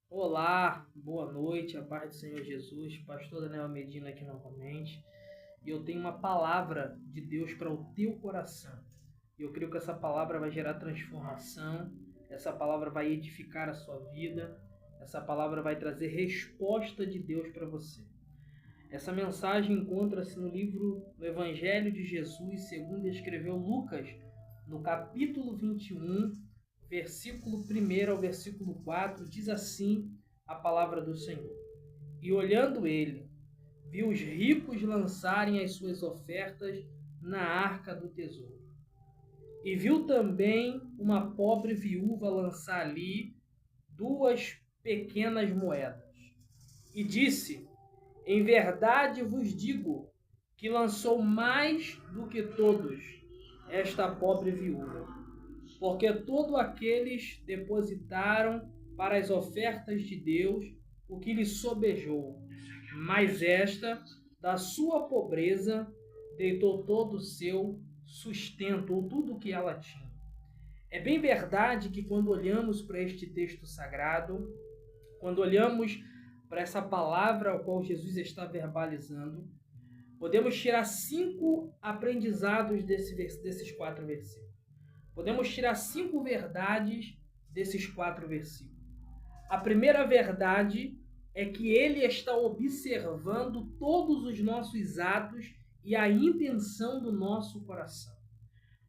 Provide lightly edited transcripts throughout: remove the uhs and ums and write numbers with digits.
Olá, boa noite, a paz do Senhor Jesus, pastor Daniel Medina aqui novamente. E eu tenho uma palavra de Deus para o teu coração. E eu creio que essa palavra vai gerar transformação, essa palavra vai edificar a sua vida, essa palavra vai trazer resposta de Deus para você. Essa mensagem encontra-se no livro do Evangelho de Jesus, segundo escreveu Lucas, no capítulo 21, versículo 1 ao versículo 4, diz assim a palavra do Senhor. E olhando ele, viu os ricos lançarem as suas ofertas na arca do tesouro. E viu também uma pobre viúva lançar ali 2 pequenas moedas. E disse: Em verdade vos digo que lançou mais do que todos esta pobre viúva, porque todos aqueles depositaram para as ofertas de Deus o que lhe sobejou, mas esta, da sua pobreza, deitou todo o seu sustento, ou tudo o que ela tinha. É bem verdade que quando olhamos para este texto sagrado, quando olhamos para essa palavra ao qual Jesus está verbalizando, podemos tirar 5 aprendizados desses 4 versículos. Podemos tirar 5 verdades desses 4 versículos. A primeira verdade é que ele está observando todos os nossos atos e a intenção do nosso coração.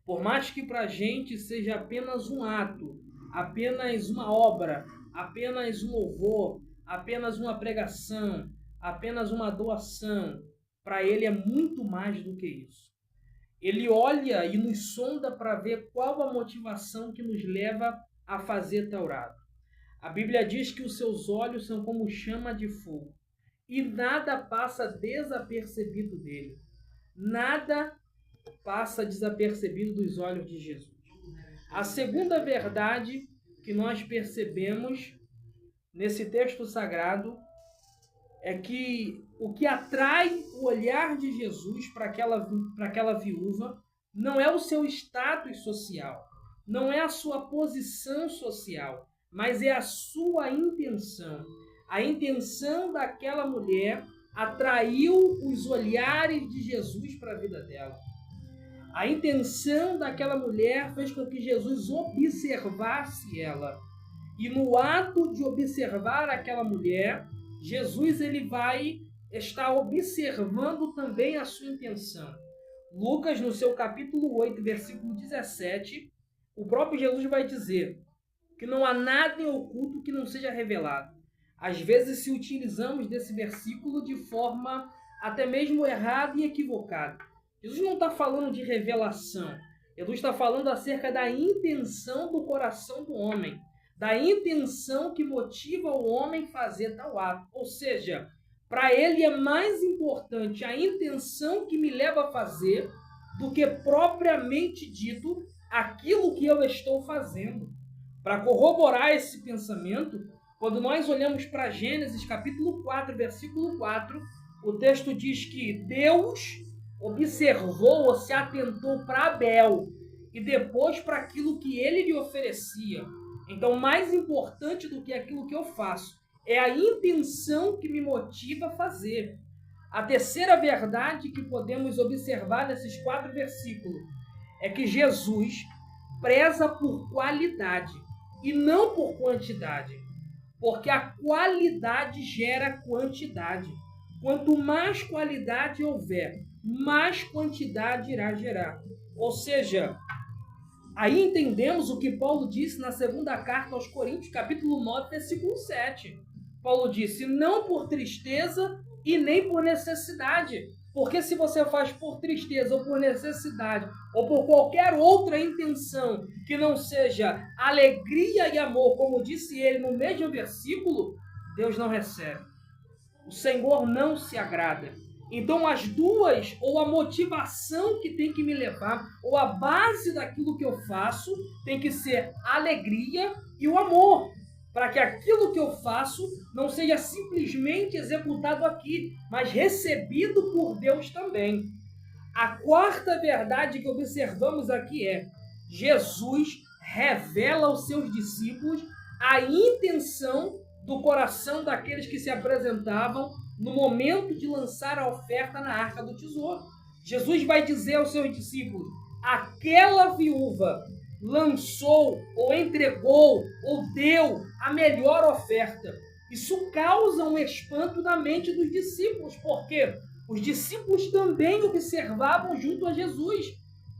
Por mais que para a gente seja apenas um ato, apenas uma obra, apenas um louvor, apenas uma pregação, apenas uma doação, para ele é muito mais do que isso. Ele olha e nos sonda para ver qual a motivação que nos leva a fazer tal ato. A Bíblia diz que os seus olhos são como chama de fogo e nada passa desapercebido dele. Nada passa desapercebido dos olhos de Jesus. A segunda verdade que nós percebemos nesse texto sagrado é que o que atrai o olhar de Jesus para aquela viúva não é o seu status social, não é a sua posição social, mas é a sua intenção. A intenção daquela mulher atraiu os olhares de Jesus para a vida dela. A intenção daquela mulher fez com que Jesus observasse ela. E no ato de observar aquela mulher, Jesus ele vai estar observando também a sua intenção. Lucas, no seu capítulo 8, versículo 17, o próprio Jesus vai dizer que não há nada em oculto que não seja revelado. Às vezes se utilizamos desse versículo de forma até mesmo errada e equivocada. Jesus não está falando de revelação. Jesus está falando acerca da intenção do coração do homem, da intenção que motiva o homem a fazer tal ato. Ou seja, para ele é mais importante a intenção que me leva a fazer do que propriamente dito aquilo que eu estou fazendo. Para corroborar esse pensamento, quando nós olhamos para Gênesis capítulo 4, versículo 4, o texto diz que Deus observou ou se atentou para Abel e depois para aquilo que ele lhe oferecia. Então, mais importante do que aquilo que eu faço é a intenção que me motiva a fazer. A terceira verdade que podemos observar nesses 4 versículos é que Jesus preza por qualidade e não por quantidade, porque a qualidade gera quantidade. Quanto mais qualidade houver, mais quantidade irá gerar. Ou seja, aí entendemos o que Paulo disse na segunda carta aos Coríntios, capítulo 9, versículo 7. Paulo disse, não por tristeza e nem por necessidade. Porque se você faz por tristeza ou por necessidade ou por qualquer outra intenção que não seja alegria e amor, como disse ele no mesmo versículo, Deus não recebe. O Senhor não se agrada. Então as duas, ou a motivação que tem que me levar, ou a base daquilo que eu faço, tem que ser a alegria e o amor. Para que aquilo que eu faço não seja simplesmente executado aqui, mas recebido por Deus também. A quarta verdade que observamos aqui é: Jesus revela aos seus discípulos a intenção do coração daqueles que se apresentavam no momento de lançar a oferta na arca do tesouro. Jesus vai dizer aos seus discípulos: aquela viúva lançou, ou entregou, ou deu a melhor oferta. Isso causa um espanto na mente dos discípulos, porque os discípulos também observavam junto a Jesus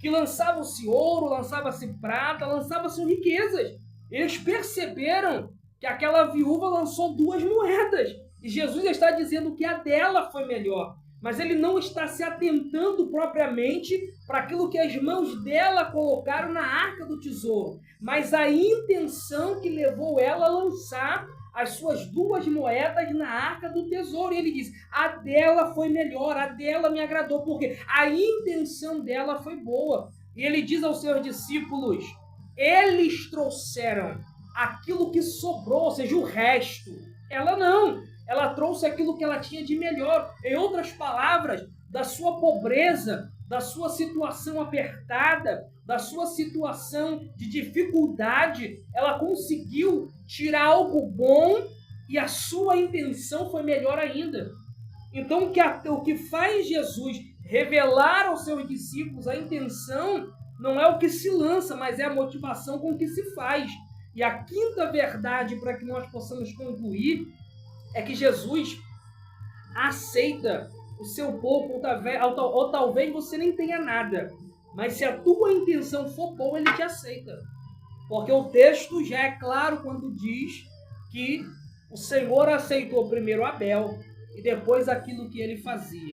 que lançava-se ouro, lançava-se prata, lançava-se riquezas. Eles perceberam que aquela viúva lançou 2 moedas. E Jesus está dizendo que a dela foi melhor. Mas ele não está se atentando propriamente para aquilo que as mãos dela colocaram na arca do tesouro, mas a intenção que levou ela a lançar as suas 2 moedas na arca do tesouro. E ele diz: a dela foi melhor, a dela me agradou, porque a intenção dela foi boa. E ele diz aos seus discípulos: eles trouxeram aquilo que sobrou, ou seja, o resto. Ela não. Ela trouxe aquilo que ela tinha de melhor. Em outras palavras, da sua pobreza, da sua situação apertada, da sua situação de dificuldade, ela conseguiu tirar algo bom e a sua intenção foi melhor ainda. Então, o que faz Jesus revelar aos seus discípulos a intenção não é o que se lança, mas é a motivação com que se faz. E a quinta verdade, para que nós possamos concluir, é que Jesus aceita o seu pouco, ou talvez você nem tenha nada, mas se a tua intenção for boa, ele te aceita. Porque o texto já é claro quando diz que o Senhor aceitou primeiro Abel e depois aquilo que ele fazia.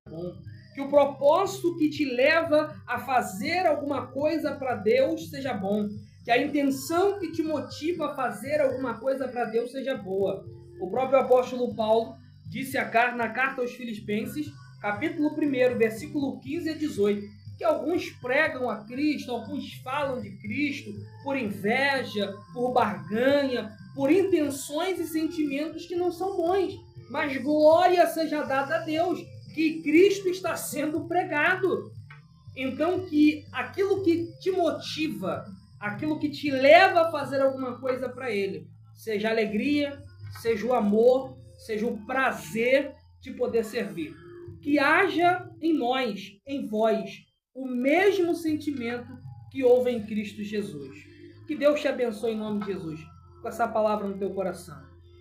Que o propósito que te leva a fazer alguma coisa para Deus seja bom. Que a intenção que te motiva a fazer alguma coisa para Deus seja boa. O próprio apóstolo Paulo disse na carta aos Filipenses, capítulo 1, versículo 15 a 18, que alguns pregam a Cristo, alguns falam de Cristo por inveja, por barganha, por intenções e sentimentos que não são bons. Mas glória seja dada a Deus, que Cristo está sendo pregado. Então, que aquilo que te motiva, aquilo que te leva a fazer alguma coisa para Ele, seja alegria, seja o amor, seja o prazer de poder servir. Que haja em nós, em vós, o mesmo sentimento que houve em Cristo Jesus. Que Deus te abençoe em nome de Jesus, com essa palavra no teu coração.